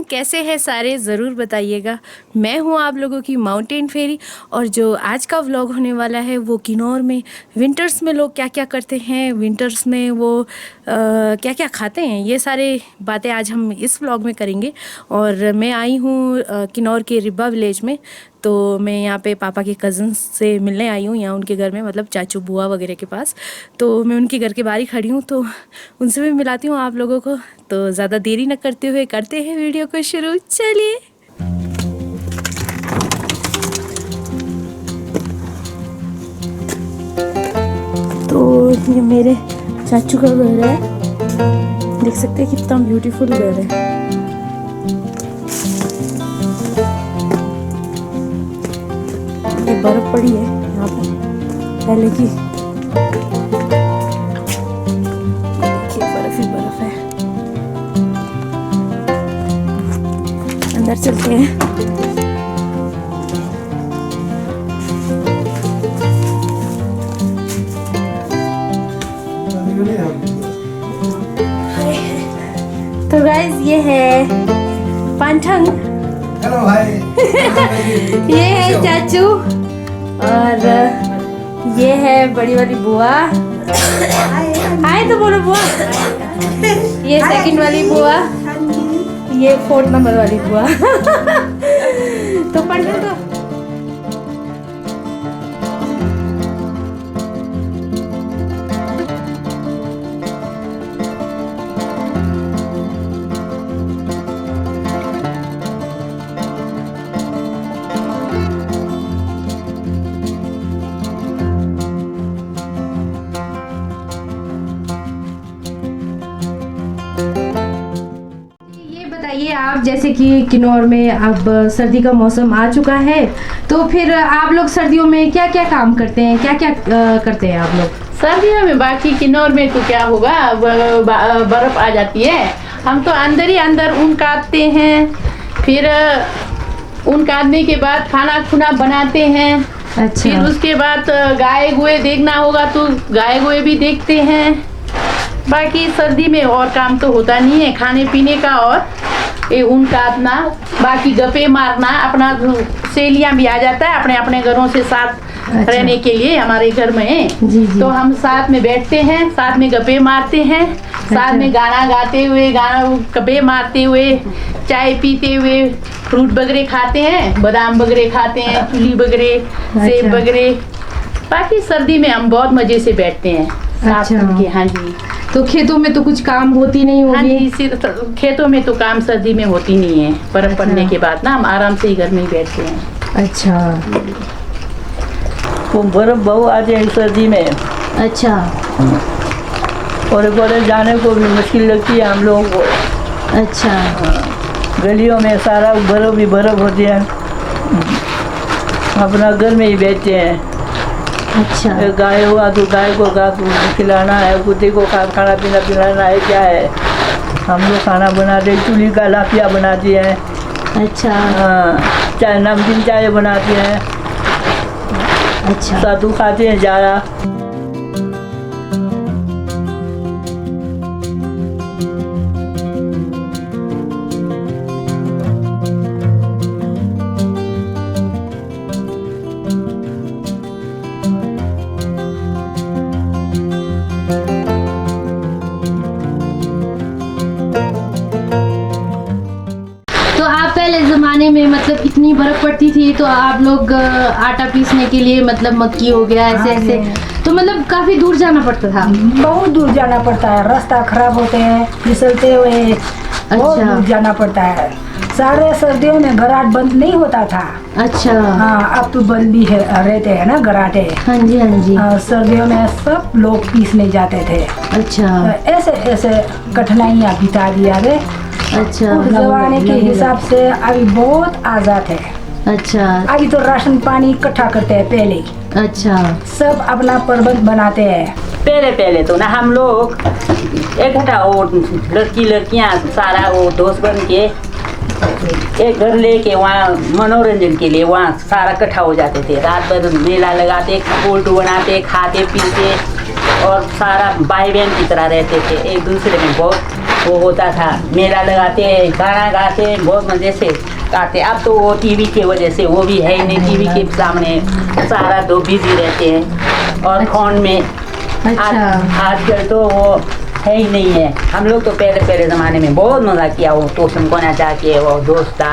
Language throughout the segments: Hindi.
कैसे हैं सारे, ज़रूर बताइएगा। मैं हूं आप लोगों की माउंटेन फेरी, और जो आज का व्लॉग होने वाला है वो किन्नौर में विंटर्स में लोग क्या क्या करते हैं, विंटर्स में वो क्या क्या खाते हैं, ये सारे बातें आज हम इस व्लॉग में करेंगे। और मैं आई हूँ किन्नौर के रिब्बा विलेज में, तो मैं यहाँ पे पापा के कज़न्स से मिलने आई हूँ, यहाँ उनके घर में, मतलब चाचू बुआ वगैरह के पास। तो मैं उनके घर के बाहर ही खड़ी हूँ, तो उनसे भी मिलाती हूँ आप लोगों को। तो ज़्यादा देरी न करते हुए करते हैं वीडियो को शुरू, चलिए। तो ये मेरे चाचू का घर है, देख सकते हैं कितना ब्यूटीफुल घर है। ये बर्फ पड़ी है यहाँ पे पहले की, देखिए बर्फ ही बर्फ है। अंदर चलते हैं। तो गाइस ये है पांठंग, हेलो भाई। ये है चाचू, और ये है बड़ी वाली बुआ। हाय तो बोलो बुआ। ये सेकंड वाली बुआ, ये 4th नंबर वाली बुआ। तो पंडित तो ये आप, जैसे कि किन्नौर में अब सर्दी का मौसम आ चुका है, तो फिर आप लोग सर्दियों में क्या क्या काम करते हैं, क्या क्या करते हैं आप लोग सर्दियों में? बाकी किन्नौर में तो क्या होगा, बर्फ आ जाती है, हम तो अंदर ही अंदर ऊन काटते हैं, फिर ऊन काटने के बाद खाना खुना बनाते हैं। अच्छा। फिर उसके बाद गाय गोए देखना होगा तो गाय गोए भी देखते हैं। बाकी सर्दी में और काम तो होता नहीं है, खाने पीने का और ये ऊन काटना, बाकी गप्पे मारना। अपना सहेलियाँ भी आ जाता है अपने अपने घरों से साथ। अच्छा। रहने के लिए हमारे घर में जी जी। तो हम साथ में बैठते हैं, साथ में गप्पे मारते हैं। अच्छा। साथ में गाना गाते हुए, गप्पे मारते हुए, चाय पीते हुए, फ्रूट वगैरह खाते हैं, बादाम वगैरह खाते हैं, चुली वगैरह, सेब वगैरह। बाकी सर्दी में हम बहुत मजे से बैठते हैं साथ में। हाँ जी। तो खेतों में तो कुछ काम होती नहीं होगी? हाँ जी, खेतों में तो काम सर्दी में होती नहीं है। बर्फ पड़ने के बाद ना हम आराम से ही घर में ही बैठते हैं। अच्छा। वो बर्फ बहुत आ जाए सर्दी में। अच्छा। और बड़े जाने को भी मुश्किल लगती है हम लोगों को। अच्छा। गलियों में सारा बर्फ ही बर्फ होती है, अपना घर में ही बैठते हैं। अच्छा। गाय हुआ तो गाय को घास खिलाना है, कुत्ते को खाना पीना पिलाना है, क्या है। हम लोग खाना बनाते, चूल्ही का लाफिया बनाती हैं। अच्छा। हाँ, चाय नमकीन चाय बनाती हैं। अच्छा। सत्तू खाते हैं ज़्यादा। ज़माने में मतलब इतनी बर्फ पड़ती थी, तो आप लोग आटा पीसने के लिए मतलब मक्की हो गया ऐसे ऐसे, तो मतलब काफी दूर जाना पड़ता था? बहुत दूर जाना पड़ता है, रास्ता खराब होते हैं, फिसलते हुए। बहुत दूर जाना पड़ता है। सारे सर्दियों में घराट बंद नहीं होता था। अच्छा। हाँ, अब तो बंद भी है, रहते हैं ना घराटे। हाँ जी हाँ जी। सर्दियों में सब लोग पीसने जाते थे। अच्छा। ऐसे ऐसे कठिनाइयाँ बिता दिया रे। अच्छा। उस जमाने के हिसाब से अभी बहुत आज़ाद है। अच्छा अभी तो राशन पानी इकट्ठा करते हैं पहले ही। अच्छा सब अपना प्रबंध बनाते हैं। पहले तो ना हम लोग इकट्ठा वो लड़कियां सारा वो दोस्त बन के एक घर लेके वहाँ मनोरंजन के लिए वहाँ सारा इकट्ठा हो जाते थे। रात भर मेला लगाते, फोटो बनाते, खाते पीते और सारा भाई बहन की तरह रहते थे। एक दूसरे में बहुत वो होता था। मेला लगाते, गाना गाते, बहुत मज़े से गाते। अब तो वो टीवी की वजह से वो भी है ही नहीं। टीवी के सामने सारा दो बिजी रहते हैं और फोन में। आजकल तो वो है ही नहीं है। हम लोग तो पहले ज़माने में बहुत मज़ा किया। वो टोसन को नचा के वो दोस्त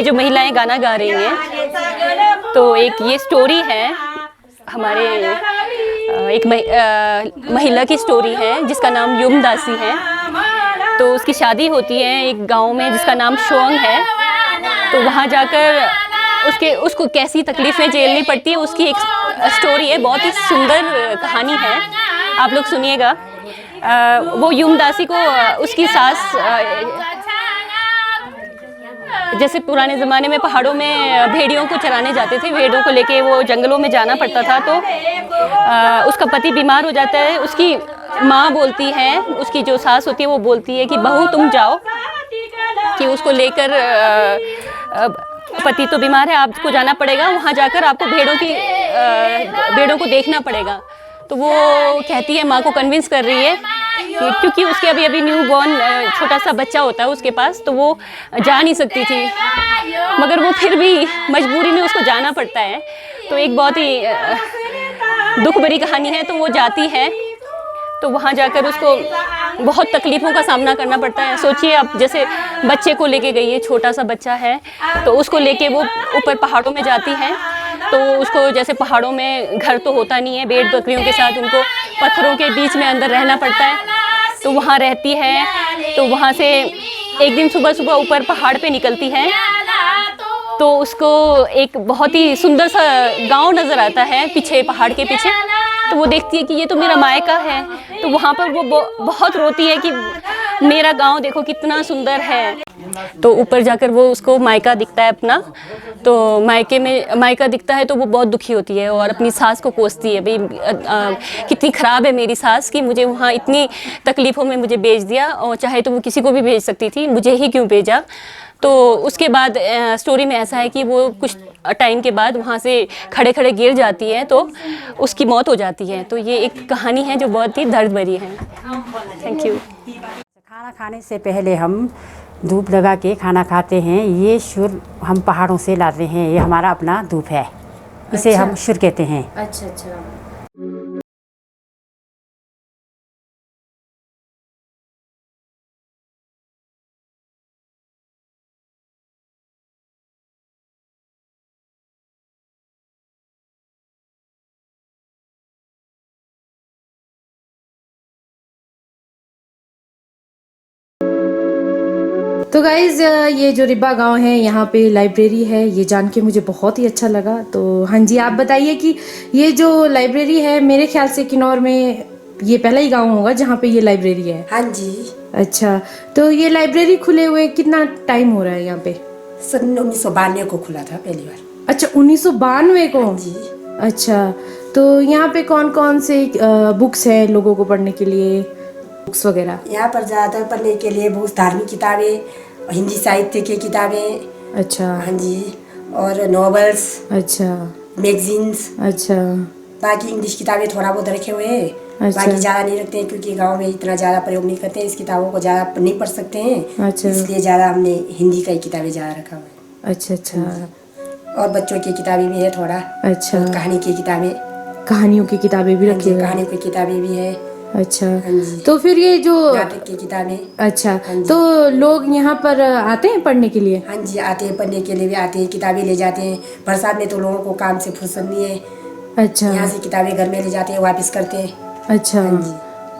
जो महिलाएं गाना गा रही हैं, तो एक ये स्टोरी है हमारे एक महिला की स्टोरी है जिसका नाम युमदासी है। तो उसकी शादी होती है एक गांव में जिसका नाम शोंग है। तो वहाँ जाकर उसको कैसी तकलीफ़ें झेलनी पड़ती है उसकी एक स्टोरी है। बहुत ही सुंदर कहानी है, आप लोग सुनिएगा। वो युमदासी को उसकी सास, जैसे पुराने ज़माने में पहाड़ों में भेड़ियों को चराने जाते थे, भेड़ों को लेके वो जंगलों में जाना पड़ता था। तो उसका पति बीमार हो जाता है। उसकी माँ बोलती है, उसकी जो सास होती है वो बोलती है कि बहू तुम जाओ, कि उसको लेकर पति तो बीमार है, आपको जाना पड़ेगा, वहाँ जाकर आपको भेड़ों को देखना पड़ेगा। तो वो कहती है, माँ को कन्विंस कर रही है क्योंकि उसके अभी न्यू बॉर्न छोटा सा बच्चा होता है उसके पास, तो वो जा नहीं सकती थी, मगर वो फिर भी मजबूरी में उसको जाना पड़ता है। तो एक बहुत ही दुख भरी कहानी है। तो वो जाती है, तो वहाँ जाकर उसको बहुत तकलीफ़ों का सामना करना पड़ता है। सोचिए आप, जैसे बच्चे को लेके गई है, छोटा सा बच्चा है, तो उसको लेके वो ऊपर पहाड़ों में जाती है। तो उसको जैसे पहाड़ों में घर तो होता नहीं है, भेड़ बकरियों के साथ उनको पत्थरों के बीच में अंदर रहना पड़ता है। तो वहाँ रहती है। तो वहाँ से एक दिन सुबह ऊपर पहाड़ पे निकलती है, तो उसको एक बहुत ही सुंदर सा गांव नज़र आता है पीछे, पहाड़ के पीछे। तो वो देखती है कि ये तो मेरा मायका है। तो वहाँ पर वो बहुत रोती है कि मेरा गांव देखो कितना सुंदर है। तो ऊपर जाकर वो उसको मायका दिखता है अपना। तो मायका दिखता है तो वो बहुत दुखी होती है और अपनी सास को कोसती है, भाई कितनी ख़राब है मेरी सास कि मुझे वहाँ इतनी तकलीफ़ों में मुझे भेज दिया, और चाहे तो वो किसी को भी भेज सकती थी, मुझे ही क्यों भेजा। तो उसके बाद स्टोरी में ऐसा है कि वो कुछ टाइम के बाद वहाँ से खड़े गिर जाती है, तो उसकी मौत हो जाती है। तो ये एक कहानी है जो बहुत ही दर्द भरी है। Thank you. खाना खाने से पहले हम धूप लगा के खाना खाते हैं। ये शुर हम पहाड़ों से लाते हैं, ये हमारा अपना धूप है, इसे हम शुर कहते हैं। अच्छा। तो गाइज़, ये जो रिब्बा गांव है, यहाँ पे लाइब्रेरी है, ये जान के मुझे बहुत ही अच्छा लगा। तो हाँ जी, आप बताइए कि ये जो लाइब्रेरी है, मेरे ख्याल से किन्नौर में ये पहला ही गांव होगा जहाँ पे ये लाइब्रेरी है। हाँ जी। अच्छा, तो ये लाइब्रेरी खुले हुए कितना टाइम हो रहा है यहाँ पे? सन 1992 को खुला था पहली बार। अच्छा, 1992 को? हाँ जी। अच्छा, तो यहाँ पे कौन कौन से बुक्स हैं लोगों को पढ़ने के लिए, बुक्स वगैरह? यहाँ पर ज़्यादातर पढ़ने के लिए बहुत धार्मिक किताबें, हिंदी साहित्य की किताबें, अच्छा हाँ जी, और नॉवेल्स, अच्छा मैगजीन्स, अच्छा बाकी इंग्लिश किताबें थोड़ा बहुत रखे हुए हैं। अच्छा। बाकी ज़्यादा नहीं रखते हैं क्योंकि गांव में इतना ज़्यादा प्रयोग नहीं करते हैं, इस किताबों को ज़्यादा नहीं पढ़ सकते हैं। अच्छा। इसलिए ज़्यादा हमने हिंदी का ही किताबें ज़्यादा रखा हुआ है। अच्छा अच्छा और बच्चों की किताबें भी है थोड़ा, अच्छा। और कहानी की किताबें, कहानियों की किताबें भी हाँ रखी जी, हुई हैं। कहानी की किताबें भी है, अच्छा हाँ जी। तो फिर ये जो नाटक की किताबें, अच्छा हाँ जी। तो लोग यहाँ पर आते हैं पढ़ने के लिए? हाँ जी, आते हैं पढ़ने के लिए भी आते हैं, किताबें ले जाते हैं। बरसात में तो लोगों को काम से फुर्सत नहीं है, अच्छा यहाँ से किताबें घर में ले जाते हैं, वापस करते हैं। अच्छा हाँ जी।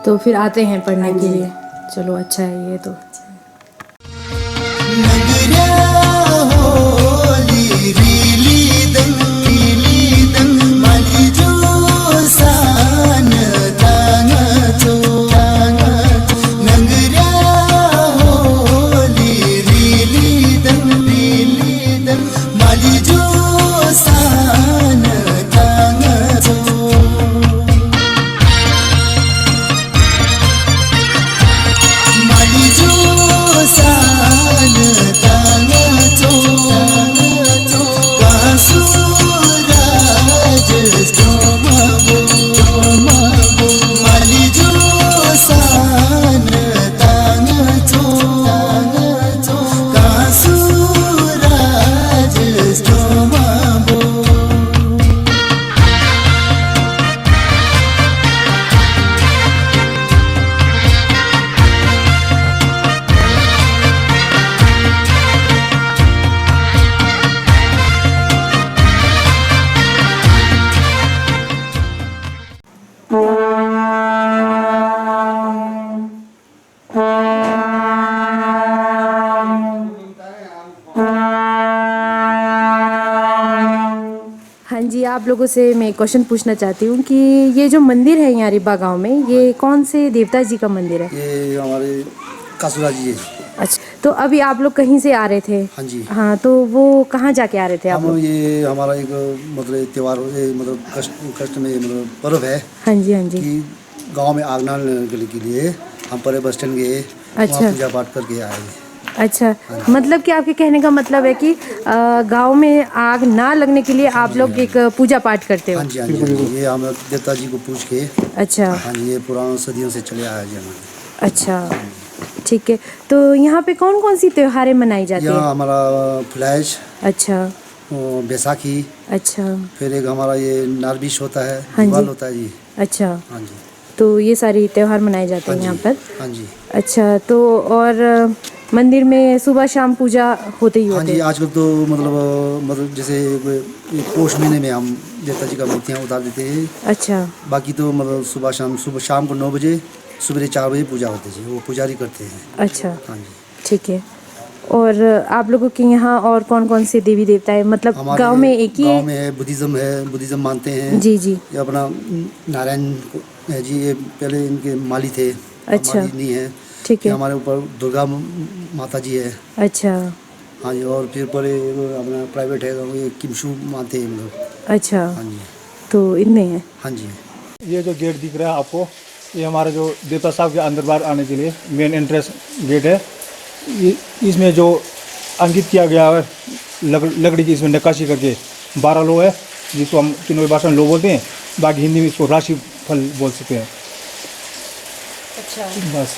तो फिर आते हैं पढ़ने हाँ के जी। लिए, चलो अच्छा है ये तो। हाँ जी, आप लोगों से मैं क्वेश्चन पूछना चाहती हूँ कि ये जो मंदिर है यहाँ रिब्बा गांव में, ये कौन से देवता जी का मंदिर है? ये हमारे कासुरा जी है। अच्छा, तो अभी आप लोग कहीं से आ रहे थे? हाँ जी। हाँ, तो वो कहाँ जाके आ रहे थे आप हम लोग? ये हमारा एक मतलब त्योहार, मतलब कष्ट में मतलब पर्व है हाँ जी हाँ जी। कि गांव में आग न लगने के लिए हम परे बस स्टैंड गए, अच्छा। वहाँ पूजा पाठ करके आए। अच्छा, मतलब कि आपके कहने का मतलब है कि गांव में आग ना लगने के लिए आप लोग एक पूजा पाठ करते हो? हाँ जी हाँ जी, हाँ जी। ये हम देवता जी को पूछ के, अच्छा हाँ जी, ये पुराना सदियों से चले आया जी हमारे। अच्छा, ठीक है। तो यहाँ पे कौन कौन सी त्योहारें मनाई जाती है? यहाँ हमारा फुलाइश, अच्छा बैसाखी, अच्छा फिर एक हमारा ये नारबिश होता है, हाँ जी। दिवाल होता है जी। अच्छा, हाँ जी तो ये सारी त्योहार मनाए जाते हैं हाँ यहाँ जी, पर? हाँ जी। अच्छा, तो और मंदिर में सुबह शाम पूजा होते ही हाँ होते जी, हैं? आजकल तो मतलब जैसे पोष महीने में हम देवता जी का मूर्तियाँ उतार देते हैं। अच्छा बाकी तो मतलब सुबह शाम को 9 बजे, सुबह 4 बजे पूजा होती है, वो पुजारी करते हैं। अच्छा, हाँ जी। ठीक है। और आप लोगों के यहाँ और कौन कौन से देवी देवता है? मतलब हमारे गांव में एक ही गांव है? में है, बुद्धिज़्म मानते हैं जी जी। ये अपना नारायण है जी, ये पहले इनके माली थे, अब अच्छा। माली नहीं है। ठीक ये है। हमारे ऊपर दुर्गा माता जी है। अच्छा हाँ जी, और फिर पर अपना प्राइवेट है, ये किमशु मानते हैं मतलब। अच्छा, हाँ जी तो इनमें है? हाँ जी। ये जो गेट दिख रहा है आपको, ये हमारा जो देवता साहब के अंदर बाहर आने के लिए मेन एंट्रेंस गेट है। इसमें जो अंकित किया गया है लकड़ी की, इसमें नक्काशी करके 12 लो है, जिसको हम चिन्ह भाषा में लो बोलते हैं, बाकी हिंदी में इसको राशि फल बोल सकते हैं। अच्छा, बस